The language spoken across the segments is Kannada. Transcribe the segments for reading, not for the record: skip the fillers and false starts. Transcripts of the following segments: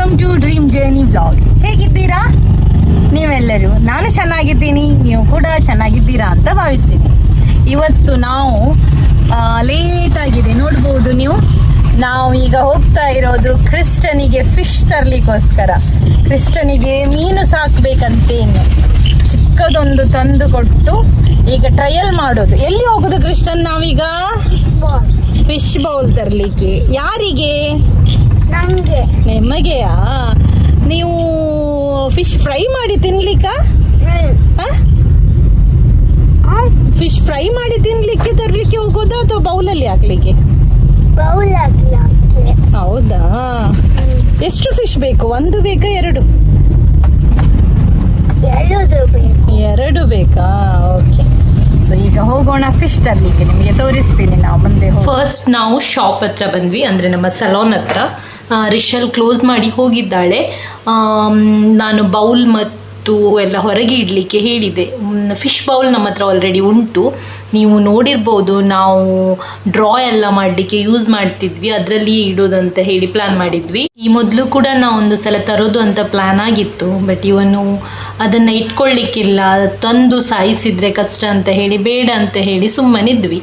Welcome to dream journey vlog. ಹೇಗಿದ್ದೀರಾ ನೀವೆಲ್ಲರೂ? ನಾನು ಚೆನ್ನಾಗಿದ್ದೀನಿ, ನೀವು ಕೂಡ ಚೆನ್ನಾಗಿದ್ದೀರಾ ಅಂತ ಭಾವಿಸ್ತೀನಿ. ಇವತ್ತು ನಾವು ಲೇಟ್ ಆಗಿದೆ, ನೋಡ್ಬೋದು ನೀವು. ನಾವು ಈಗ ಹೋಗ್ತಾ ಇರೋದು ಕ್ರಿಸ್ಟನಿಗೆ ಫಿಶ್ ತರ್ಲಿಕ್ಕೋಸ್ಕರ. ಕ್ರಿಸ್ಟನಿಗೆ ಮೀನು ಸಾಕ್ಬೇಕಂತೇನು ಚಿಕ್ಕದೊಂದು ತಂದು ಕೊಟ್ಟು ಈಗ ಟ್ರಯಲ್ ಮಾಡೋದು. ಎಲ್ಲಿ ಹೋಗುದು ಕ್ರಿಸ್ಟನ್ ನಾವೀಗ? ಫಿಶ್ ಬೌಲ್ ತರ್ಲಿಕ್ಕೆ. ಯಾರಿಗೆ? ನಿಮಗೆಯಾ? ನೀವು ಫಿಶ್ ಫ್ರೈ ಮಾಡಿ ತಿನ್ಲಿಕ್ಕ? ಫಿಶ್ ಫ್ರೈ ಮಾಡಿ ತಿನ್ಲಿಕ್ಕೆ ತರ್ಲಿಕ್ಕೆ ಹೋಗೋದಾ ಅಥವಾ ಬೌಲಲ್ಲಿ ಹಾಕ್ಲಿಕ್ಕೆ? ಹೌದಾ? ಎಷ್ಟು ಫಿಶ್ ಬೇಕು? ಒಂದು ಬೇಕಾ ಎರಡು? ಎರಡು ಬೇಕಾ? ಓಕೆ, ಸೊ ಈಗ ಹೋಗೋಣ ಫಿಶ್ ತರಲಿಕ್ಕೆ. ನಿಮಗೆ ತೋರಿಸ್ತೀನಿ ನಾವು ಮುಂದೆ. ಫಸ್ಟ್ ನಾವು ಶಾಪ್ ಹತ್ರ ಬಂದ್ವಿ, ಅಂದರೆ ನಮ್ಮ ಸಲೂನ್ ಹತ್ರ. ರಿಷಲ್ ಕ್ಲೋಸ್ ಮಾಡಿ ಹೋಗಿದ್ದಾಳೆ. ನಾನು ಬೌಲ್ ಮತ್ತು ಎಲ್ಲ ಹೊರಗೆ ಇಡಲಿಕ್ಕೆ ಹೇಳಿದೆ. ಫಿಶ್ ಬೌಲ್ ನಮ್ಮ ಹತ್ರ ಆಲ್ರೆಡಿ ಉಂಟು, ನೀವು ನೋಡಿರ್ಬೋದು. ನಾವು ಡ್ರಾ ಎಲ್ಲ ಮಾಡಲಿಕ್ಕೆ ಯೂಸ್ ಮಾಡ್ತಿದ್ವಿ, ಅದರಲ್ಲಿಯೇ ಇಡೋದಂತ ಹೇಳಿ ಪ್ಲ್ಯಾನ್ ಮಾಡಿದ್ವಿ. ಈ ಮೊದಲು ಕೂಡ ನಾವು ಒಂದು ಸಲ ತರೋದು ಅಂತ ಪ್ಲ್ಯಾನ್ ಆಗಿತ್ತು, ಬಟ್ ಇವನು ಅದನ್ನು ಇಟ್ಕೊಳ್ಳಿಕ್ಕಿಲ್ಲ, ತಂದು ಸಾಯಿಸಿದರೆ ಕಷ್ಟ ಅಂತ ಹೇಳಿ ಬೇಡ ಅಂತ ಹೇಳಿ ಸುಮ್ಮನಿದ್ವಿ.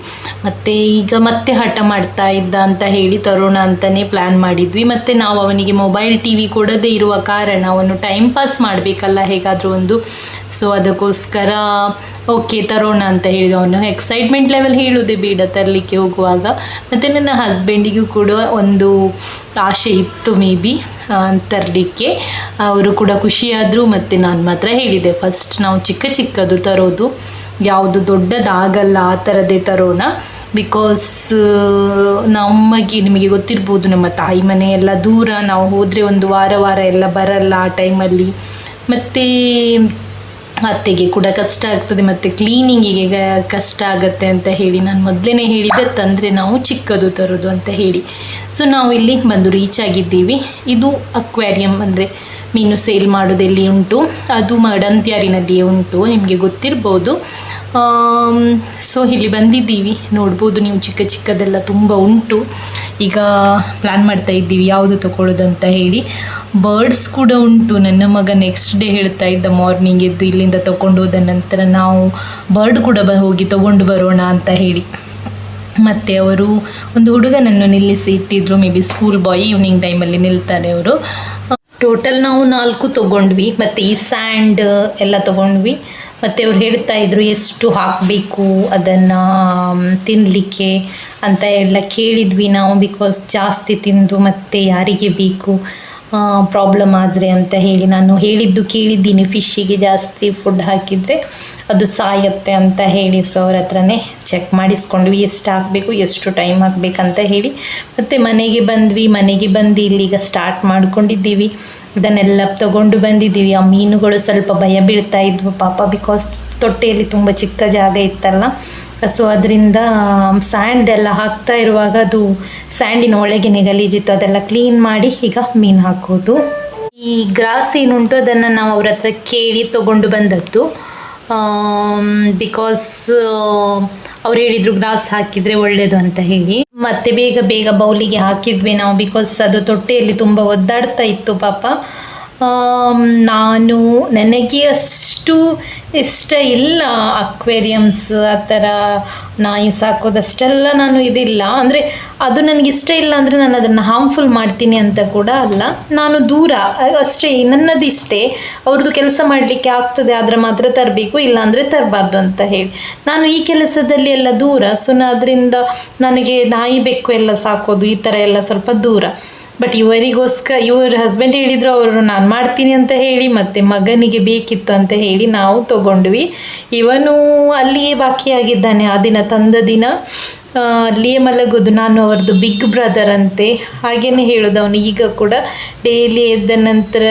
ಮತ್ತು ಈಗ ಮತ್ತೆ ಹಠ ಮಾಡ್ತಾ ಇದ್ದ ಅಂತ ಹೇಳಿ ತರೋಣ ಅಂತಲೇ ಪ್ಲ್ಯಾನ್ ಮಾಡಿದ್ವಿ. ಮತ್ತು ನಾವು ಅವನಿಗೆ ಮೊಬೈಲ್ TV ಕೊಡದೇ ಇರುವ ಕಾರಣ ಅವನು ಟೈಮ್ ಪಾಸ್ ಮಾಡಬೇಕಲ್ಲ ಹೇಗಾದರೂ ಒಂದು. ಸೊ ಅದಕ್ಕೋಸ್ಕರ ಓಕೆ ತರೋಣ ಅಂತ ಹೇಳಿದ. ಅವನು ಎಕ್ಸೈಟ್ಮೆಂಟ್ ಲೆವೆಲ್ ಹೇಳೋದೇ ಬೇಡ ತರಲಿಕ್ಕೆ ಹೋಗುವಾಗ. ಮತ್ತು ನನ್ನ ಹಸ್ಬೆಂಡಿಗೂ ಕೂಡ ಒಂದು ಆಸೆ ಇತ್ತು ಮೇ ಬಿ ತರಲಿಕ್ಕೆ. ಅವರು ಕೂಡ ಖುಷಿಯಾದರು. ಮತ್ತು ನಾನು ಮಾತ್ರ ಹೇಳಿದೆ ಫಸ್ಟ್ ನಾವು ಚಿಕ್ಕದು ತರೋದು, ಯಾವುದು ದೊಡ್ಡದಾಗಲ್ಲ ಆ ಥರದೇ ತರೋಣ. ಬಿಕಾಸ್ ನಿಮಗೆ ಗೊತ್ತಿರ್ಬೋದು, ನಮ್ಮ ತಾಯಿ ಮನೆ ಎಲ್ಲ ದೂರ, ನಾವು ಹೋದರೆ ಒಂದು ವಾರ ಎಲ್ಲ ಬರಲ್ಲ ಆ ಟೈಮಲ್ಲಿ. ಮತ್ತು ಅತ್ತೆಗೆ ಕೂಡ ಕಷ್ಟ ಆಗ್ತದೆ, ಮತ್ತು ಕ್ಲೀನಿಂಗಿಗೆ ಕಷ್ಟ ಆಗುತ್ತೆ ಅಂತ ಹೇಳಿ ನಾನು ಮೊದಲೇ ಹೇಳಿದ್ದೆ ತಂದರೆ ನಾವು ಚಿಕ್ಕದು ತರೋದು ಅಂತ ಹೇಳಿ. ಸೊ ನಾವು ಇಲ್ಲಿ ಬಂದು ರೀಚ್ ಆಗಿದ್ದೀವಿ. ಇದು ಅಕ್ವೇರಿಯಂ, ಅಂದರೆ ಮೀನು ಸೇಲ್ ಮಾಡೋದೆಲ್ಲಿ ಉಂಟು, ಅದು ಮಡಂತ್ಯಾರಿನಲ್ಲಿಯೇ ಉಂಟು, ನಿಮಗೆ ಗೊತ್ತಿರ್ಬೋದು. ಸೊ ಇಲ್ಲಿ ಬಂದಿದ್ದೀವಿ, ನೋಡ್ಬೋದು ನೀವು. ಚಿಕ್ಕದೆಲ್ಲ ತುಂಬ ಉಂಟು. ಈಗ ಪ್ಲ್ಯಾನ್ ಮಾಡ್ತಾ ಇದ್ದೀವಿ ಯಾವುದು ತಗೊಳ್ಳೋದಂತ ಹೇಳಿ. ಬರ್ಡ್ಸ್ ಕೂಡ ಉಂಟು. ನನ್ನ ಮಗ ನೆಕ್ಸ್ಟ್ ಡೇ ಹೇಳ್ತಾ ಇದ್ದ, ಮಾರ್ನಿಂಗ್ ಎದ್ದು ಇಲ್ಲಿಂದ ತೊಗೊಂಡು ಹೋದ ನಂತರ ನಾವು ಬರ್ಡ್ ಕೂಡ ಹೋಗಿ ತೊಗೊಂಡು ಬರೋಣ ಅಂತ ಹೇಳಿ. ಮತ್ತು ಅವರು ಒಂದು ಹುಡುಗನನ್ನು ನಿಲ್ಲಿಸಿ ಇಟ್ಟಿದ್ರು, may be school boy, evening ಟೈಮಲ್ಲಿ ನಿಲ್ತಾರೆ ಅವರು. ಟೋಟಲ್ ನಾವು 4 ತೊಗೊಂಡ್ವಿ. ಮತ್ತು ಈ ಸ್ಯಾಂಡ್ ಎಲ್ಲ ತೊಗೊಂಡ್ವಿ. ಮತ್ತು ಅವ್ರು ಹೇಳ್ತಾಯಿದ್ರು ಎಷ್ಟು ಹಾಕಬೇಕು ಅದನ್ನು ತಿನ್ನಲಿಕ್ಕೆ ಅಂತ ಎಲ್ಲ ಕೇಳಿದ್ವಿ ನಾವು. ಬಿಕಾಸ್ ಜಾಸ್ತಿ ತಿಂದು ಮತ್ತು ಯಾರಿಗೆ ಬೇಕು ಪ್ರಾಬ್ಲಮ್ ಆದರೆ ಅಂತ ಹೇಳಿ ನಾನು ಕೇಳಿದ್ದೀನಿ, ಫಿಶ್ಶಿಗೆ ಜಾಸ್ತಿ ಫುಡ್ ಹಾಕಿದರೆ ಅದು ಸಾಯತ್ತೆ ಅಂತ ಹೇಳಿ. ಸೊ ಅವ್ರ ಹತ್ರನೇ ಚೆಕ್ ಮಾಡಿಸ್ಕೊಂಡ್ವಿ ಎಷ್ಟು ಹಾಕಬೇಕು, ಎಷ್ಟು ಟೈಮ್ ಹಾಕಬೇಕಂತ ಹೇಳಿ. ಮತ್ತು ಮನೆಗೆ ಬಂದು ಇಲ್ಲಿಗ ಸ್ಟಾರ್ಟ್ ಮಾಡ್ಕೊಂಡಿದ್ದೀವಿ. ಇದನ್ನೆಲ್ಲ ತೊಗೊಂಡು ಬಂದಿದ್ದೀವಿ. ಆ ಮೀನುಗಳು ಸ್ವಲ್ಪ ಭಯ ಬೀಳ್ತಾ ಇದ್ವು ಪಾಪ, ಬಿಕಾಸ್ ತೊಟ್ಟೆಯಲ್ಲಿ ತುಂಬ ಚಿಕ್ಕ ಜಾಗ ಇತ್ತಲ್ಲ. ಸೊ ಅದರಿಂದ ಸ್ಯಾಂಡ್ ಎಲ್ಲ ಹಾಕ್ತಾ ಇರುವಾಗ ಅದು ಸ್ಯಾಂಡಿನ ಒಳಗೆ ಗಲೀಜಿತ್ತು, ಅದೆಲ್ಲ ಕ್ಲೀನ್ ಮಾಡಿ ಈಗ ಮೀನು ಹಾಕೋದು. ಈ ಗ್ರಾಸ್ ಏನುಂಟು ಅದನ್ನು ನಾವು ಅವ್ರ ಹತ್ರ ಕೇಳಿ ತೊಗೊಂಡು ಬಂದದ್ದು. ಬಿಕಾಸ್ ಅವ್ರು ಹೇಳಿದರು ಗ್ರಾಸ್ ಹಾಕಿದರೆ ಒಳ್ಳೆಯದು ಅಂತ ಹೇಳಿ. ಮತ್ತು ಬೇಗ ಬೌಲಿಗೆ ಹಾಕಿದ್ವಿ ನಾವು, ಬಿಕಾಸ್ ಅದು ತೊಟ್ಟೆಯಲ್ಲಿ ತುಂಬ ಒದ್ದಾಡ್ತಾ ಇತ್ತು ಪಾಪ. ನನಗೆ ಅಷ್ಟು ಇಷ್ಟ ಇಲ್ಲ ಅಕ್ವೇರಿಯಮ್ಸ್, ಆ ಥರ ನಾಯಿ ಸಾಕೋದಷ್ಟೆಲ್ಲ ನಾನು ಇದಿಲ್ಲ. ಅಂದರೆ ಅದು ನನಗಿಷ್ಟ ಇಲ್ಲ ಅಂದರೆ ನಾನು ಅದನ್ನು ಹಾರ್ಮ್ಫುಲ್ ಮಾಡ್ತೀನಿ ಅಂತ ಕೂಡ ಅಲ್ಲ, ನಾನು ದೂರ ಅಷ್ಟೇ, ನನ್ನದಿಷ್ಟೇ. ಅವ್ರದ್ದು ಕೆಲಸ ಮಾಡಲಿಕ್ಕೆ ಆಗ್ತದೆ ಆದರೆ ಮಾತ್ರ ತರಬೇಕು, ಇಲ್ಲಾಂದರೆ ತರಬಾರ್ದು ಅಂತ ಹೇಳಿ ನಾನು ಈ ಕೆಲಸದಲ್ಲಿ ಎಲ್ಲ ದೂರ. ಸೊ ಅದರಿಂದ ನನಗೆ ನಾಯಿ ಬೆಕ್ಕು ಎಲ್ಲ ಸಾಕೋದು ಈ ಥರ ಎಲ್ಲ ಸ್ವಲ್ಪ ದೂರ. ಬಟ್ ಇವ್ರ ಹಸ್ಬೆಂಡ್ ಹೇಳಿದರು, ಅವರು ನಾನು ಮಾಡ್ತೀನಿ ಅಂತ ಹೇಳಿ. ಮತ್ತು ಮಗನಿಗೆ ಬೇಕಿತ್ತು ಅಂತ ಹೇಳಿ ನಾವು ತೊಗೊಂಡ್ವಿ. ಇವನು ಅಲ್ಲಿಯೇ ಬಾಕಿಯಾಗಿದ್ದಾನೆ. ಆ ದಿನ ತಂದ ದಿನ ಅಲ್ಲಿಯೇ ಮಲಗೋದು. ನಾನು ಅವ್ರದ್ದು ಬಿಗ್ ಬ್ರದರ್ ಅಂತೆ, ಹಾಗೇ ಹೇಳೋದು ಅವನು ಈಗ ಕೂಡ. ಡೈಲಿ ಎದ್ದ ನಂತರ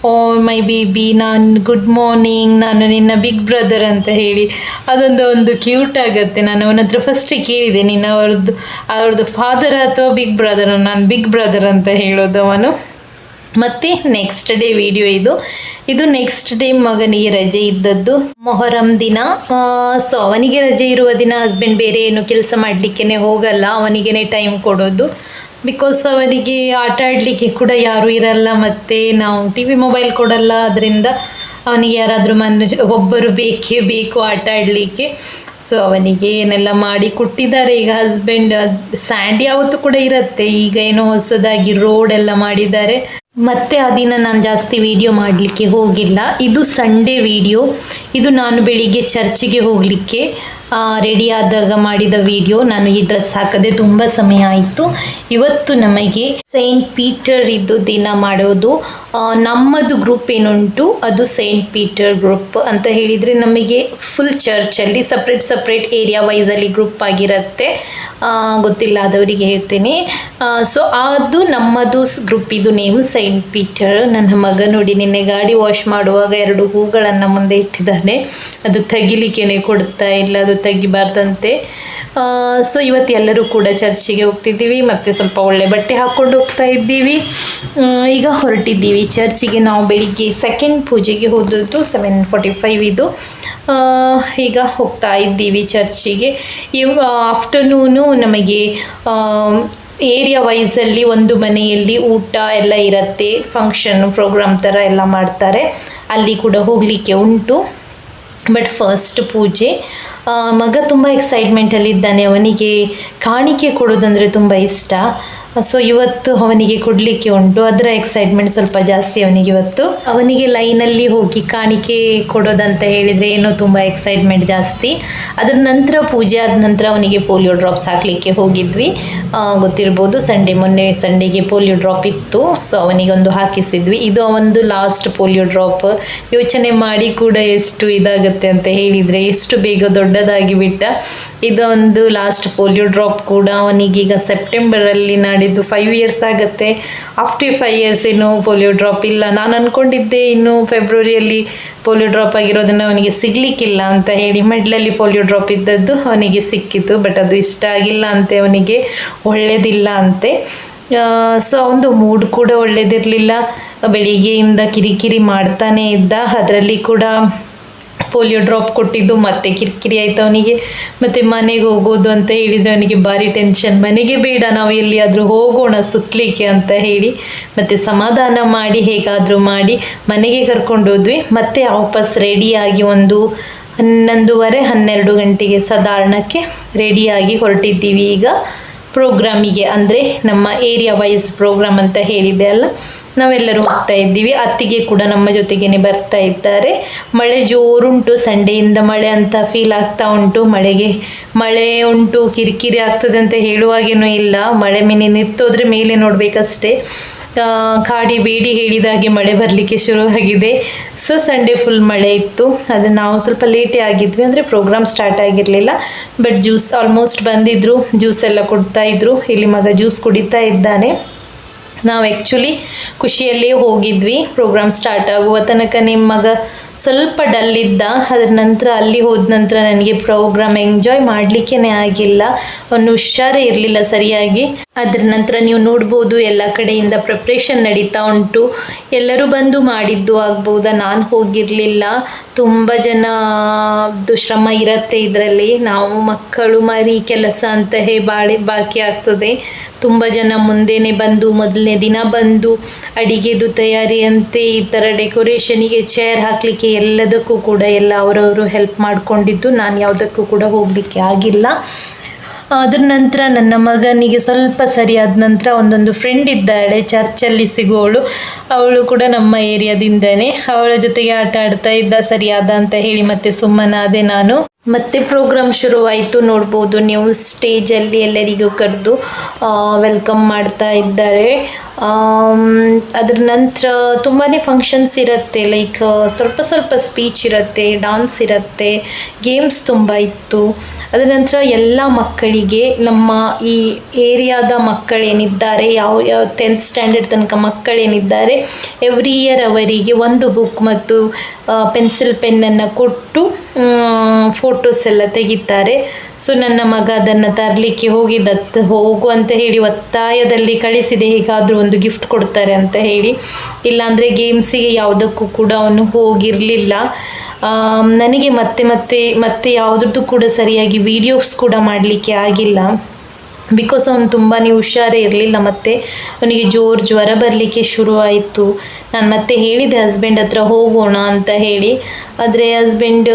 ಓ ಮೈ ಬೇಬಿ, ನಾನು ಗುಡ್ ಮಾರ್ನಿಂಗ್, ನಾನು ನಿನ್ನ ಬಿಗ್ ಬ್ರದರ್ ಅಂತ ಹೇಳಿ ಒಂದು ಕ್ಯೂಟ್ ಆಗುತ್ತೆ. ನಾನು ಅವನ ಹತ್ರ ಫಸ್ಟೇ ಕೇಳಿದೆ, ನೀನು ಅವ್ರದ್ದು ಫಾದರ್ ಅಥವಾ ಬಿಗ್ ಬ್ರದರ್? ನಾನು ಬಿಗ್ ಬ್ರದರ್ ಅಂತ ಹೇಳೋದು ಅವನು. ಮತ್ತು ನೆಕ್ಸ್ಟ್ ಡೇ ವಿಡಿಯೋ ಇದು ನೆಕ್ಸ್ಟ್ ಡೇ ಮಗನಿಗೆ ರಜೆ ಇದ್ದದ್ದು, ಮೊಹರಂ ದಿನ. ಸೊ ಅವನಿಗೆ ರಜೆ ಇರುವ ದಿನ ಹಸ್ಬೆಂಡ್ ಬೇರೆ ಏನು ಕೆಲಸ ಮಾಡಲಿಕ್ಕೇ ಹೋಗಲ್ಲ, ಅವನಿಗೇ ಟೈಮ್ ಕೊಡೋದು. ಬಿಕಾಸ್ ಅವನಿಗೆ ಆಟ ಆಡಲಿಕ್ಕೆ ಕೂಡ ಯಾರೂ ಇರಲ್ಲ, ಮತ್ತು ನಾವು ಟಿ ವಿ ಮೊಬೈಲ್ ಕೊಡಲ್ಲ, ಅದರಿಂದ ಅವನಿಗೆ ಯಾರಾದರೂ ಒಬ್ಬರು ಬೇಕೇ ಬೇಕು ಆಟ ಆಡಲಿಕ್ಕೆ. ಸೊ ಅವನಿಗೆ ಏನೆಲ್ಲ ಮಾಡಿ ಕೊಟ್ಟಿದ್ದಾರೆ ಈಗ ಹಸ್ಬೆಂಡ್. ಸ್ಯಾಂಡ್ ಯಾವತ್ತೂ ಕೂಡ ಇರುತ್ತೆ, ಈಗ ಏನೋ ಹೊಸದಾಗಿ ರೋಡ್ ಎಲ್ಲ ಮಾಡಿದ್ದಾರೆ. ಮತ್ತು ಆ ದಿನ ನಾನು ಜಾಸ್ತಿ ವಿಡಿಯೋ ಮಾಡಲಿಕ್ಕೆ ಹೋಗಿಲ್ಲ. ಇದು ಸಂಡೇ ವಿಡಿಯೋ. ಇದು ನಾನು ಬೆಳಿಗ್ಗೆ ಚರ್ಚಿಗೆ ಹೋಗಲಿಕ್ಕೆ ರೆಡಿ ಆದಾಗ ಮಾಡಿದ ವಿಡಿಯೋ. ನಾನು ಈ ಡ್ರೆಸ್ ಹಾಕದೆ ತುಂಬ ಸಮಯ ಆಯಿತು. ಇವತ್ತು ನಮಗೆ ಸೈಂಟ್ ಪೀಟರ್ ಇದ್ದು ದಿನ ಮಾಡೋದು. ನಮ್ಮದು ಗ್ರೂಪ್ ಏನುಂಟು ಅದು ಸೈಂಟ್ ಪೀಟರ್ ಗ್ರೂಪ್ ಅಂತ ಹೇಳಿದರೆ ನಮಗೆ ಫುಲ್ ಚರ್ಚಲ್ಲಿ ಸಪ್ರೇಟ್ ಏರಿಯಾ ವೈಸಲ್ಲಿ ಗ್ರೂಪ್ ಆಗಿರುತ್ತೆ. ಗೊತ್ತಿಲ್ಲದವರಿಗೆ ಹೇಳ್ತೇನೆ. ಸೊ ಅದು ನಮ್ಮದು ಗ್ರೂಪಿದು ನೇಮ್ ಸೈಂಟ್ ಪೀಟರ್. ನನ್ನ ಮಗ ನೋಡಿ ನಿನ್ನೆ ಗಾಡಿ ವಾಶ್ ಮಾಡುವಾಗ 2 ಹೂಗಳನ್ನು ಮುಂದೆ ಇಟ್ಟಿದ್ದಾನೆ. ಅದು ತೆಗಿಲಿಕ್ಕೇನೆ ಕೊಡ್ತಾ ಇಲ್ಲ, ಅದು ತೆಗಿಬಾರ್ದಂತೆ. ಸೊ ಇವತ್ತು ಎಲ್ಲರೂ ಕೂಡ ಚರ್ಚಿಗೆ ಹೋಗ್ತಿದ್ದೀವಿ, ಮತ್ತು ಸ್ವಲ್ಪ ಒಳ್ಳೆ ಬಟ್ಟೆ ಹಾಕ್ಕೊಂಡು ಹೋಗ್ತಾ ಇದ್ದೀವಿ. ಈಗ ಹೊರಟಿದ್ದೀವಿ ಚರ್ಚಿಗೆ. ನಾವು ಬೆಳಿಗ್ಗೆ ಸೆಕೆಂಡ್ ಪೂಜೆಗೆ ಹೋದದ್ದು 7:45 ಇದು. ಈಗ ಹೋಗ್ತಾ ಇದ್ದೀವಿ ಚರ್ಚಿಗೆ. ಆಫ್ಟರ್ನೂನು ನಮಗೆ ಏರಿಯಾ ವೈಸಲ್ಲಿ ಒಂದು ಮನೆಯಲ್ಲಿ ಊಟ ಎಲ್ಲ ಇರುತ್ತೆ, ಫಂಕ್ಷನ್ ಪ್ರೋಗ್ರಾಮ್ ಥರ ಎಲ್ಲ ಮಾಡ್ತಾರೆ, ಅಲ್ಲಿ ಕೂಡ ಹೋಗಲಿಕ್ಕೆ ಉಂಟು. ಬಟ್ ಫಸ್ಟ್ ಪೂಜೆ. ಮಗ ತುಂಬ ಎಕ್ಸೈಟ್ಮೆಂಟಲ್ಲಿದ್ದಾನೆ. ಅವನಿಗೆ ಕಾಣಿಕೆ ಕೊಡೋದಂದರೆ ತುಂಬ ಇಷ್ಟ. ಸೊ ಇವತ್ತು ಅವನಿಗೆ ಕೊಡಲಿಕ್ಕೆ ಉಂಟು, ಅದರ ಎಕ್ಸೈಟ್ಮೆಂಟ್ ಸ್ವಲ್ಪ ಜಾಸ್ತಿ ಅವನಿಗೆ ಇವತ್ತು. ಅವನಿಗೆ ಲೈನಲ್ಲಿ ಹೋಗಿ ಕಾಣಿಕೆ ಕೊಡೋದಂತ ಹೇಳಿದರೆ ಏನೋ ತುಂಬ ಎಕ್ಸೈಟ್ಮೆಂಟ್ ಜಾಸ್ತಿ. ಅದರ ನಂತರ ಪೂಜೆ ಆದ ನಂತರ ಅವನಿಗೆ ಪೋಲಿಯೋ ಡ್ರಾಪ್ಸ್ ಹಾಕಲಿಕ್ಕೆ ಹೋಗಿದ್ವಿ. ಗೊತ್ತಿರ್ಬೋದು, ಮೊನ್ನೆ ಸಂಡೇಗೆ ಪೋಲಿಯೋ ಡ್ರಾಪ್ ಇತ್ತು. ಸೊ ಅವನಿಗೊಂದು ಹಾಕಿಸಿದ್ವಿ. ಇದು ಅವನದು ಲಾಸ್ಟ್ ಪೋಲಿಯೋ ಡ್ರಾಪ್. ಯೋಚನೆ ಮಾಡಿ ಕೂಡ ಎಷ್ಟು ಇದಾಗುತ್ತೆ ಅಂತ ಹೇಳಿದರೆ, ಎಷ್ಟು ಬೇಗ ದೊಡ್ಡದಾಗಿ ಬಿಟ್ಟ. ಇದು ಒಂದು ಲಾಸ್ಟ್ ಪೋಲಿಯೋ ಡ್ರಾಪ್ ಕೂಡ. ಅವನಿಗೀಗ ಸೆಪ್ಟೆಂಬರಲ್ಲಿ ನಾಡಿದ್ದು 5 ಇಯರ್ಸ್ ಆಗುತ್ತೆ. ಆಫ್ಟರ್ 5 ಇಯರ್ಸ್ ಇನ್ನೂ ಪೋಲಿಯೋ ಡ್ರಾಪ್ ಇಲ್ಲ. ನಾನು ಅಂದ್ಕೊಂಡಿದ್ದೆ ಇನ್ನು ಫೆಬ್ರವರಿಯಲ್ಲಿ ಪೋಲಿಯೋ ಡ್ರಾಪ್ ಆಗಿರೋದನ್ನು ಅವನಿಗೆ ಸಿಗಲಿಕ್ಕಿಲ್ಲ ಅಂತ ಹೇಳಿ. ಮಿಡ್ಲಲ್ಲಿ ಪೋಲಿಯೋ ಡ್ರಾಪ್ ಇದ್ದದ್ದು ಅವನಿಗೆ ಸಿಕ್ಕಿತು. ಬಟ್ ಅದು ಇಷ್ಟ ಆಗಿಲ್ಲ ಅಂತೆ, ಅವನಿಗೆ ಒಳ್ಳೆಯದಿಲ್ಲ ಅಂತೆ. ಸೊ ಅವನದು ಮೂಡ್ ಕೂಡ ಒಳ್ಳೆಯದಿರಲಿಲ್ಲ. ಬೆಳಿಗ್ಗೆಯಿಂದ ಕಿರಿಕಿರಿ ಮಾಡ್ತಾನೇ ಇದ್ದ. ಅದರಲ್ಲಿ ಕೂಡ ಪೋಲಿಯೋ ಡ್ರಾಪ್ ಕೊಟ್ಟಿದ್ದು ಮತ್ತೆ ಕಿರಿಕಿರಿ ಆಯಿತು ಅವನಿಗೆ. ಮತ್ತು ಮನೆಗೆ ಹೋಗೋದು ಅಂತ ಹೇಳಿದರೆ ಅವನಿಗೆ ಭಾರಿ ಟೆನ್ಷನ್. ಮನೆಗೆ ಬೇಡ, ನಾವು ಎಲ್ಲಿಯಾದರೂ ಹೋಗೋಣ ಸುತ್ತಲಿಕ್ಕೆ ಅಂತ ಹೇಳಿ ಮತ್ತು ಸಮಾಧಾನ ಮಾಡಿ ಹೇಗಾದರೂ ಮಾಡಿ ಮನೆಗೆ ಕರ್ಕೊಂಡೋದ್ವಿ. ಮತ್ತು ವಾಪಸ್ ರೆಡಿಯಾಗಿ ಒಂದು 11:30-12 ಗಂಟೆಗೆ ಸಾಧಾರಣಕ್ಕೆ ರೆಡಿಯಾಗಿ ಹೊರಟಿದ್ದೀವಿ ಈಗ ಪ್ರೋಗ್ರಾಮಿಗೆ. ಅಂದರೆ ನಮ್ಮ ಏರಿಯಾ ವೈಸ್ ಪ್ರೋಗ್ರಾಮ್ ಅಂತ ಹೇಳಿದೆ ಅಲ್ಲ, ನಾವೆಲ್ಲರೂ ಹೋಗ್ತಾ ಇದ್ದೀವಿ. ಅತ್ತಿಗೆ ಕೂಡ ನಮ್ಮ ಜೊತೆಗೇ ಬರ್ತಾ ಇದ್ದಾರೆ. ಮಳೆ ಜೋರುಂಟು, ಸಂಡೆಯಿಂದ ಮಳೆ ಅಂತ ಫೀಲ್ ಆಗ್ತಾ ಉಂಟು. ಮಳೆ ಉಂಟು, ಕಿರಿಕಿರಿ ಆಗ್ತದೆ ಅಂತ ಹೇಳುವಾಗೇನೂ ಇಲ್ಲ. ಮಳೆ ನಿಂತೋದ್ರೆ ಮೇಲೆ ನೋಡಬೇಕಷ್ಟೇ. ಕಾಡಿ ಬೇಡಿ ಹೇಳಿದಾಗೆ ಮಳೆ ಬರಲಿಕ್ಕೆ ಶುರುವಾಗಿದೆ. ಸೊ ಸಂಡೇ ಫುಲ್ ಮಳೆ ಇತ್ತು. ಅದು ನಾವು ಸ್ವಲ್ಪ ಲೇಟೇ ಆಗಿದ್ವಿ, ಅಂದರೆ ಪ್ರೋಗ್ರಾಮ್ ಸ್ಟಾರ್ಟ್ ಆಗಿರಲಿಲ್ಲ. ಬಟ್ ಜ್ಯೂಸ್ ಆಲ್ಮೋಸ್ಟ್ ಬಂದಿದ್ದರು, ಜ್ಯೂಸ್ ಎಲ್ಲ ಕೊಡ್ತಾಯಿದ್ರು. ಇಲ್ಲಿ ಮಗ ಜ್ಯೂಸ್ ಕುಡಿತಾ ಇದ್ದಾನೆ. ನಾವು ಆ್ಯಕ್ಚುಲಿ ಖುಷಿಯಲ್ಲೇ ಹೋಗಿದ್ವಿ. ಪ್ರೋಗ್ರಾಮ್ ಸ್ಟಾರ್ಟ್ ಆಗುವ ತನಕ ನಿಮ್ಮ ಮಗ ಸ್ವಲ್ಪ ಡಲ್ ಇದ್ದ. ಅದರ ನಂತರ ಅಲ್ಲಿ ಹೋದ ನಂತರ ನನಗೆ ಪ್ರೋಗ್ರಾಮ್ ಎಂಜಾಯ್ ಮಾಡಲಿಕ್ಕೇ ಆಗಿಲ್ಲ. ಅವನು ಹುಷಾರೇ ಇರಲಿಲ್ಲ ಸರಿಯಾಗಿ. ಅದರ ನಂತರ ನೀವು ನೋಡ್ಬೋದು ಎಲ್ಲ ಕಡೆಯಿಂದ ಪ್ರಿಪ್ರೇಷನ್ ನಡೀತಾ ಉಂಟು. ಎಲ್ಲರೂ ಬಂದು ಮಾಡಿದ್ದು ಆಗ್ಬೋದಾ, ನಾನು ಹೋಗಿರಲಿಲ್ಲ. ತುಂಬ ಜನದ್ದು ಶ್ರಮ ಇರುತ್ತೆ ಇದರಲ್ಲಿ. ನಾವು ಮಕ್ಕಳು ಮರಿ ಕೆಲಸ ಅಂತ ಬಾಕಿ ಆಗ್ತದೆ. ತುಂಬ ಜನ ಮುಂದೆನೇ ಬಂದು ಮೊದಲನೇ ದಿನ ಬಂದು ಅಡಿಗೆದು ತಯಾರಿ ಅಂತೆ, ಈ ಥರ ಡೆಕೋರೇಷನಿಗೆ ಚೇರ್ ಹಾಕಲಿಕ್ಕೆ ಎಲ್ಲದಕ್ಕೂ ಕೂಡ ಎಲ್ಲ ಅವರವರು ಹೆಲ್ಪ್ ಮಾಡಿಕೊಂಡಿದ್ದು. ನಾನು ಯಾವುದಕ್ಕೂ ಕೂಡ ಹೋಗಲಿಕ್ಕೆ ಆಗಿಲ್ಲ. ಅದರ ನಂತರ ನನ್ನ ಮಗನಿಗೆ ಸ್ವಲ್ಪ ಸರಿಯಾದ ನಂತರ ಒಂದೊಂದು ಫ್ರೆಂಡ್ ಇದ್ದಾಳೆ ಚರ್ಚಲ್ಲಿ ಸಿಗೋಳು. ಅವಳು ಕೂಡ ನಮ್ಮ ಏರಿಯಾದಿಂದನೇ. ಅವಳ ಜೊತೆಗೆ ಆಟ ಆಡ್ತಾ ಇದ್ದ. ಸರಿಯಾದ ಅಂತ ಹೇಳಿ ಮತ್ತೆ ಸುಮ್ಮನಾದೆ ನಾನು. ಮತ್ತೆ ಪ್ರೋಗ್ರಾಮ್ ಶುರುವಾಯಿತು. ನೋಡ್ಬೋದು ನೀವು, ಸ್ಟೇಜಲ್ಲಿ ಎಲ್ಲರಿಗೂ ಕರೆದು ವೆಲ್ಕಮ್ ಮಾಡ್ತಾ ಇದ್ದಾರೆ. ಅದರ ನಂತರ ತುಂಬಾ ಫಂಕ್ಷನ್ಸ್ ಇರುತ್ತೆ. ಲೈಕ್ ಸ್ವಲ್ಪ ಸ್ಪೀಚ್ ಇರುತ್ತೆ, ಡಾನ್ಸ್ ಇರುತ್ತೆ, ಗೇಮ್ಸ್ ತುಂಬ ಇತ್ತು. ಅದರ ನಂತರ ಎಲ್ಲ ಮಕ್ಕಳಿಗೆ, ನಮ್ಮ ಈ ಏರಿಯಾದ ಮಕ್ಕಳೇನಿದ್ದಾರೆ, ಯಾವ 10th ಸ್ಟ್ಯಾಂಡರ್ಡ್ ತನಕ ಮಕ್ಕಳೇನಿದ್ದಾರೆ, ಎವ್ರಿ ಇಯರ್ ಅವರಿಗೆ ಒಂದು ಬುಕ್ ಮತ್ತು ಪೆನ್ಸಿಲ್ ಪೆನ್ನನ್ನು ಕೊಟ್ಟು ಫೋಟೋಸ್ ಎಲ್ಲ ತೆಗಿತಾರೆ. ಸೊ ನನ್ನ ಮಗ ಅದನ್ನು ತರಲಿಕ್ಕೆ ಹೋಗು ಅಂತ ಹೇಳಿ ಒತ್ತಾಯದಲ್ಲಿ ಕಳಿಸಿದೆ. ಹೇಗಾದರೂ ಒಂದು ಗಿಫ್ಟ್ ಕೊಡ್ತಾರೆ ಅಂತ ಹೇಳಿ. ಇಲ್ಲಾಂದರೆ ಗೇಮ್ಸಿಗೆ ಯಾವುದಕ್ಕೂ ಕೂಡ ಅವನು ಹೋಗಿರಲಿಲ್ಲ. ನನಗೆ ಮತ್ತೆ ಯಾವುದ್ರದ್ದು ಕೂಡ ಸರಿಯಾಗಿ ವೀಡಿಯೋಸ್ ಕೂಡ ಮಾಡಲಿಕ್ಕೆ ಆಗಿಲ್ಲ. ಬಿಕಾಸ್ ಅವನು ತುಂಬಾ ಹುಷಾರೇ ಇರಲಿಲ್ಲ, ಮತ್ತು ಅವನಿಗೆ ಜ್ವರ ಬರಲಿಕ್ಕೆ ಶುರುವಾಯಿತು. ನಾನು ಮತ್ತೆ ಹೇಳಿದೆ ಹಸ್ಬೆಂಡ್ ಹತ್ರ ಹೋಗೋಣ ಅಂತ ಹೇಳಿ, ಆದರೆ ಹಸ್ಬೆಂಡ್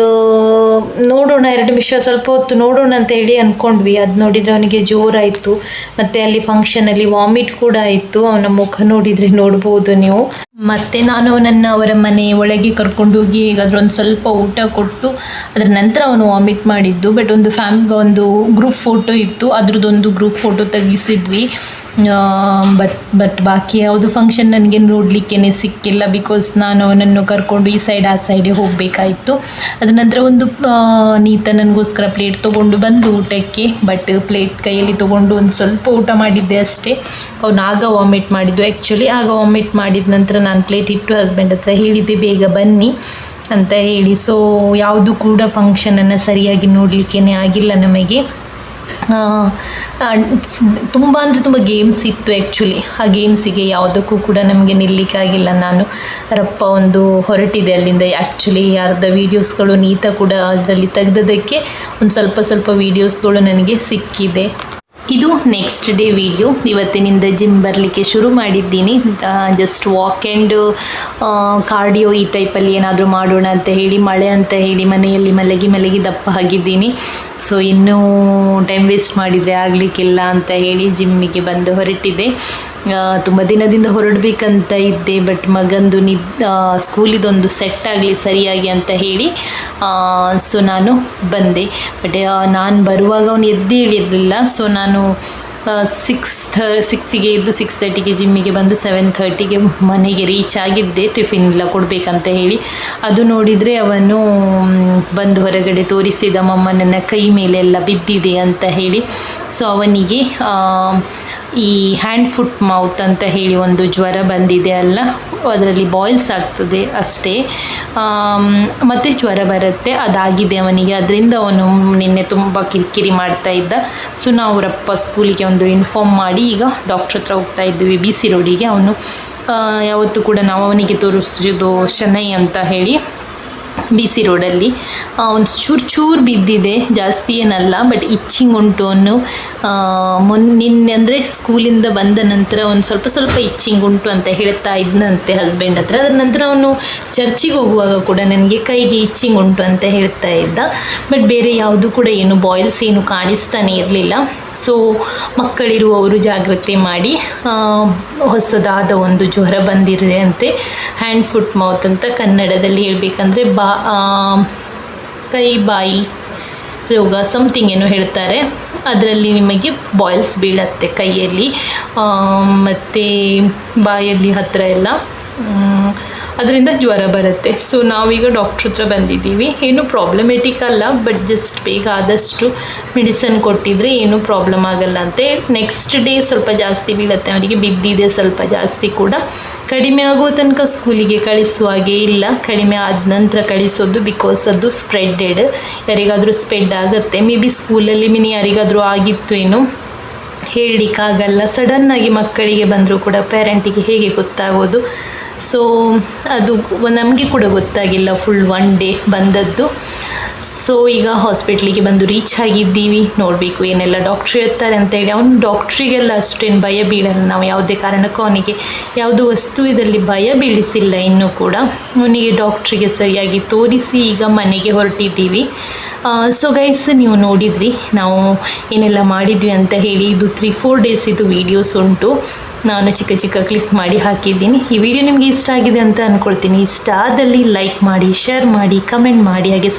ನೋಡೋಣ 2 ನಿಮಿಷ ಸ್ವಲ್ಪ ಹೊತ್ತು ನೋಡೋಣ ಅಂತ ಹೇಳಿ ಅಂದ್ಕೊಂಡ್ವಿ. ಅದು ನೋಡಿದರೆ ಅವನಿಗೆ ಜೋರಾಯಿತು, ಮತ್ತು ಅಲ್ಲಿ ಫಂಕ್ಷನಲ್ಲಿ ವಾಮಿಟ್ ಕೂಡ ಆಯಿತು. ಅವನ ಮುಖ ನೋಡಿದರೆ ನೋಡ್ಬೋದು ನೀವು. ಮತ್ತು ನಾನು ಅವನನ್ನು ಅವರ ಮನೆ ಒಳಗೆ ಕರ್ಕೊಂಡು ಹೋಗಿ ಹೇಗಾದರೂ ಒಂದು ಸ್ವಲ್ಪ ಊಟ ಕೊಟ್ಟು ಅದರ ನಂತರ ಅವನು ವಾಮಿಟ್ ಮಾಡಿದ್ದು. ಬಟ್ ಒಂದು ಗ್ರೂಪ್ ಫೋಟೋ ಇತ್ತು, ಅದ್ರದ್ದೊಂದು ಗ್ರೂಪ್ ಫೋಟೋ ತೆಗಿಸಿದ್ವಿ. ಬಟ್ ಬಾಕಿ ಯಾವುದು ಫಂಕ್ಷನ್ ನನಗೆ ನೋಡಲಿಕ್ಕೇ ಸಿಕ್ಕಿಲ್ಲ, ಬಿಕಾಸ್ ನಾನು ಅವನನ್ನು ಕರ್ಕೊಂಡು ಈ ಸೈಡ್ ಆ ಸೈಡೇ ಹೋಗಬೇಕಾಯಿತು. ಅದ ನಂತರ ಒಂದು ನೀತ ನನಗೋಸ್ಕರ ಪ್ಲೇಟ್ ತೊಗೊಂಡು ಬಂದು ಊಟಕ್ಕೆ, ಬಟ್ ಪ್ಲೇಟ್ ಕೈಯಲ್ಲಿ ತೊಗೊಂಡು ಒಂದು ಸ್ವಲ್ಪ ಊಟ ಮಾಡಿದ್ದೆ ಅಷ್ಟೇ. ಅವನು ಆಗ ವಾಮಿಟ್ ಮಾಡಿದ್ದು. ಆ್ಯಕ್ಚುಲಿ ಆಗ ವಾಮಿಟ್ ಮಾಡಿದ ನಂತರ ನಾನು ಪ್ಲೇಟ್ ಇಟ್ಟು ಹಸ್ಬೆಂಡ್ ಹತ್ರ ಹೇಳಿದ್ದೆ ಬೇಗ ಬನ್ನಿ ಅಂತ ಹೇಳಿ. ಸೊ ಯಾವುದು ಕೂಡ ಫಂಕ್ಷನನ್ನು ಸರಿಯಾಗಿ ನೋಡಲಿಕ್ಕೇ ಆಗಿಲ್ಲ ನಮಗೆ. ತುಂಬ ಅಂದರೆ ತುಂಬ ಗೇಮ್ಸ್ ಇತ್ತು ಆ್ಯಕ್ಚುಲಿ. ಆ ಗೇಮ್ಸಿಗೆ ಯಾವುದಕ್ಕೂ ಕೂಡ ನಮಗೆ ನಿಲ್ಲಕ್ಕಾಗಿಲ್ಲ. ನಾನು ರಪ್ಪ ಒಂದು ಹೊರಟಿದೆ ಅಲ್ಲಿಂದ. ಆ್ಯಕ್ಚುಲಿ ಅರ್ಧ ವೀಡಿಯೋಸ್ಗಳು ನೀತ ಕೂಡ ಅದರಲ್ಲಿ ತೆಗೆದಕ್ಕೆ ಒಂದು ಸ್ವಲ್ಪ ವೀಡಿಯೋಸ್ಗಳು ನನಗೆ ಸಿಕ್ಕಿದೆ. ಇದು ನೆಕ್ಸ್ಟ್ ಡೇ ವಿಡಿಯೋ. ಇವತ್ತಿನಿಂದ ಜಿಮ್ ಬರಲಿಕ್ಕೆ ಶುರು ಮಾಡಿದ್ದೀನಿ. ಜಸ್ಟ್ ವಾಕ್ ಆ್ಯಂಡ್ ಕಾರ್ಡಿಯೋ ಈ ಟೈಪಲ್ಲಿ ಏನಾದರೂ ಮಾಡೋಣ ಅಂತ ಹೇಳಿ, ಮಳೆ ಅಂತ ಹೇಳಿ ಮನೆಯಲ್ಲಿ ಮಲಗಿ ದಪ್ಪ ಆಗಿದ್ದೀನಿ. ಸೊ ಇನ್ನೂ ಟೈಮ್ ವೇಸ್ಟ್ ಮಾಡಿದರೆ ಆಗಲಿಕ್ಕಿಲ್ಲ ಅಂತ ಹೇಳಿ ಜಿಮ್ಮಿಗೆ ಬಂದು ಹೊರಟಿದೆ. ತುಂಬ ದಿನದಿಂದ ಹೊರಡಬೇಕಂತ ಇದ್ದೆ, ಬಟ್ ಮಗಂದು ಸ್ಕೂಲಿದೊಂದು ಸೆಟ್ ಆಗಲಿ ಸರಿಯಾಗಿ ಅಂತ ಹೇಳಿ ಸೊ ನಾನು ಬಂದೆ. ಬಟ್ ನಾನು ಬರುವಾಗ ಅವನು ಎದ್ದೇಳಿರಲಿಲ್ಲ. ಸೊ ನಾನು 6ಗೆ ಎದ್ದು 6:30ಗೆ ಜಿಮ್ಮಿಗೆ ಬಂದು 7:30ಗೆ ಮನೆಗೆ ರೀಚ್ ಆಗಿದ್ದೆ, ಟಿಫಿನ್ ಎಲ್ಲ ಕೊಡಬೇಕಂತ ಹೇಳಿ. ಅದು ನೋಡಿದರೆ ಅವನು ಬಂದು ಹೊರಗಡೆ ತೋರಿಸಿದ, ಮಮ್ಮ ನನ್ನ ಕೈ ಮೇಲೆಲ್ಲ ಬಿದ್ದಿದೆ ಅಂತ ಹೇಳಿ. ಸೊ ಅವನಿಗೆ ಈ ಹ್ಯಾಂಡ್ ಫುಟ್ ಮೌತ್ ಅಂತ ಹೇಳಿ ಒಂದು ಜ್ವರ ಬಂದಿದೆ ಅಲ್ಲ, ಅದರಲ್ಲಿ ಬಾಯ್ಲ್ಸ್ ಆಗ್ತದೆ ಅಷ್ಟೇ, ಮತ್ತು ಜ್ವರ ಬರುತ್ತೆ, ಅದಾಗಿದೆ ಅವನಿಗೆ. ಅದರಿಂದ ಅವನು ನಿನ್ನೆ ತುಂಬ ಕಿರಿಕಿರಿ ಮಾಡ್ತಾ ಇದ್ದ. ಸೊ ನಾವು ರಪ್ಪ ಸ್ಕೂಲಿಗೆ ಒಂದು ಇನ್ಫಾರ್ಮ್ ಮಾಡಿ ಈಗ ಡಾಕ್ಟ್ರ್ ಹತ್ರ ಹೋಗ್ತಾ ಇದ್ವಿ, BC ರೋಡಿಗೆ. ಅವನು ಯಾವತ್ತೂ ಕೂಡ ನಾವು ಅವನಿಗೆ ತೋರಿಸೋದು ಶನೈ ಅಂತ ಹೇಳಿ BC ರೋಡಲ್ಲಿ. ಒಂದು ಚೂರು ಬಿದ್ದಿದೆ, ಜಾಸ್ತಿ ಏನಲ್ಲ, ಬಟ್ ಇಚ್ಚಿಂಗ್ ಉಂಟು. ಅವನು ನಿನ್ನೆ ಅಂದರೆ ಸ್ಕೂಲಿಂದ ಬಂದ ನಂತರ ಒಂದು ಸ್ವಲ್ಪ ಇಚ್ಚಿಂಗ್ ಉಂಟು ಅಂತ ಹೇಳ್ತಾ ಇದ್ದಂತೆ ಹಸ್ಬೆಂಡ್ ಹತ್ರ. ಅದರ ನಂತರ ಅವನು ಚರ್ಚಿಗೆ ಹೋಗುವಾಗ ಕೂಡ ನನಗೆ ಕೈಗೆ ಇಚ್ಚಿಂಗ್ ಉಂಟು ಅಂತ ಹೇಳ್ತಾ ಇದ್ದ. ಬಟ್ ಬೇರೆ ಯಾವುದು ಕೂಡ ಏನು ಬಾಯ್ಲ್ಸ್ ಏನು ಕಾಣಿಸ್ತಾನೆ ಇರಲಿಲ್ಲ. ಸೊ ಮಕ್ಕಳಿರುವವರು ಜಾಗ್ರತೆ ಮಾಡಿ, ಹೊಸದಾದ ಒಂದು ಜ್ವರ ಬಂದಿದೆ ಅಂತೆ, ಹ್ಯಾಂಡ್ ಫುಟ್ ಮೌತ್ ಅಂತ ಕನ್ನಡದಲ್ಲಿ ಹೇಳಬೇಕಂದ್ರೆ ಕೈ ಬಾಯಿ ರೋಗ ಸಮಥಿಂಗ್ ಏನೋ ಹೇಳ್ತಾರೆ. ಅದರಲ್ಲಿ ನಿಮಗೆ ಬಾಯ್ಲ್ಸ್ ಬೀಳತ್ತೆ ಕೈಯಲ್ಲಿ ಮತ್ತು ಬಾಯಲ್ಲಿ ಹತ್ತಿರ ಎಲ್ಲ, ಅದರಿಂದ ಜ್ವರ ಬರುತ್ತೆ. ಸೊ ನಾವೀಗ ಡಾಕ್ಟ್ರ್ ಹತ್ರ ಬಂದಿದ್ದೀವಿ. ಏನು ಪ್ರಾಬ್ಲಮೆಟಿಕ್ ಅಲ್ಲ, ಬಟ್ ಜಸ್ಟ್ ಬೇಗ ಆದಷ್ಟು ಮೆಡಿಸನ್ ಕೊಟ್ಟಿದ್ರೆ ಏನೂ ಪ್ರಾಬ್ಲಮ್ ಆಗಲ್ಲ ಅಂತೆ. ನೆಕ್ಸ್ಟ್ ಡೇ ಸ್ವಲ್ಪ ಜಾಸ್ತಿ ಬೀಳುತ್ತೆ, ಅವರಿಗೆ ಬಿದ್ದಿದೆ ಸ್ವಲ್ಪ ಜಾಸ್ತಿ ಕೂಡ. ಕಡಿಮೆ ಆಗೋ ತನಕ ಸ್ಕೂಲಿಗೆ ಕಳಿಸುವಾಗೆ ಇಲ್ಲ, ಕಡಿಮೆ ಆದ ನಂತರ ಕಳಿಸೋದು, ಬಿಕಾಸ್ ಅದು ಸ್ಪ್ರೆಡೆಡ್, ಯಾರಿಗಾದರೂ ಸ್ಪ್ರೆಡ್ ಆಗುತ್ತೆ. ಮೇ ಬಿ ಸ್ಕೂಲಲ್ಲಿ ಯಾರಿಗಾದರೂ ಆಗಿತ್ತು ಏನು ಹೇಳಲಿಕ್ಕಾಗಲ್ಲ. ಸಡನ್ನಾಗಿ ಮಕ್ಕಳಿಗೆ ಬಂದರೂ ಕೂಡ ಪೇರೆಂಟಿಗೆ ಹೇಗೆ ಗೊತ್ತಾಗೋದು? ಸೊ ಅದು ನಮಗೆ ಕೂಡ ಗೊತ್ತಾಗಿಲ್ಲ ಫುಲ್ 1 ಡೇ ಬಂದದ್ದು. ಸೊ ಈಗ ಹಾಸ್ಪಿಟ್ಲಿಗೆ ಬಂದು ರೀಚ್ ಆಗಿದ್ದೀವಿ. ನೋಡಬೇಕು ಏನೆಲ್ಲ ಡಾಕ್ಟ್ರ್ ಹೇಳ್ತಾರೆ ಅಂತೇಳಿ. ಅವನು ಡಾಕ್ಟ್ರಿಗೆಲ್ಲ ಅಷ್ಟೇನು ಭಯ ಬೀಳಲ್ಲ. ನಾವು ಯಾವುದೇ ಕಾರಣಕ್ಕೂ ಅವನಿಗೆ ಯಾವುದು ವಸ್ತುವಿನಲ್ಲಿ ಭಯ ಬೀಳಿಸಿಲ್ಲ ಇನ್ನೂ ಕೂಡ. ಅವನಿಗೆ ಡಾಕ್ಟ್ರಿಗೆ ಸರಿಯಾಗಿ ತೋರಿಸಿ ಈಗ ಮನೆಗೆ ಹೊರಟಿದ್ದೀವಿ. ಸೊ ಗೈಸ್, ನೀವು ನೋಡಿದ್ರಿ ನಾವು ಏನೆಲ್ಲ ಮಾಡಿದ್ವಿ ಅಂತ ಹೇಳಿ. ಇದು 3-4 ಡೇಸ್ ಇದು ವೀಡಿಯೋಸ್ ಉಂಟು. ನಾನು ಚಿಕ್ಕ ಕ್ಲಿಪ್ ಮಾಡಿ ಹಾಕಿದ್ದೀನಿ. ಈ ವಿಡಿಯೋ ನಿಮಗೆ ಇಷ್ಟ ಆಗಿದೆ ಅಂತ ಅಂದ್ಕೊಳ್ತೀನಿ. ಇಷ್ಟ ಆದಲ್ಲಿ ಲೈಕ್ ಮಾಡಿ, ಶೇರ್ ಮಾಡಿ, ಕಮೆಂಟ್ ಮಾಡಿ, ಹಾಗೆ